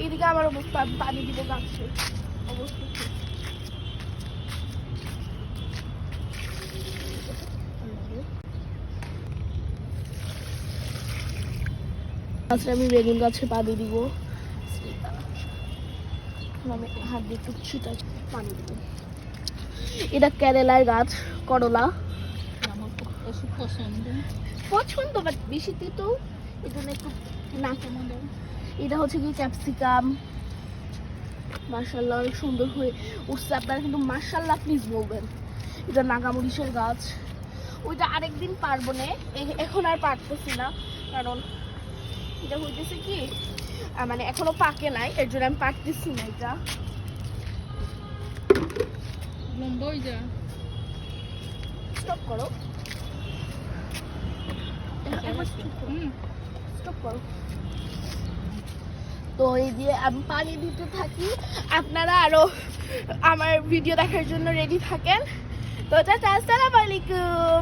এইদিকে আমার অবস্থা, পানি দিব গাছে অবস্থা। আচ্ছা আমি বেগুন গাছে পানি দিব, আমি হাত দিয়ে একটু ছিটা পানি দিব। এটা কেরালার গাছ, করলা পছন্দ, বাট বেশি তিতো এই জন্য একটু না কেমন। এটা হচ্ছে কি ক্যাপসিকাম, মাশাআল্লাহ অনেক সুন্দর হয়ে উঠছে। আপনারা কিন্তু মাশাআল্লাহ প্লিজ বলবেন। এটা নাগামরিচের গাছ, ওইটা আরেকদিন পারবো না, এখন আর পারতেছি না, কারণ এটা হইতেছে কি মানে এখনো পাকে নাই, এর জন্য আমি পারতেছি না। এটা স্টপ করো, স্টপ করো। তো এই দিয়ে আমি পানি দিতে থাকি, আপনারা আরো আমার ভিডিও দেখার জন্য রেডি থাকেন। তো আসসালামু আলাইকুম।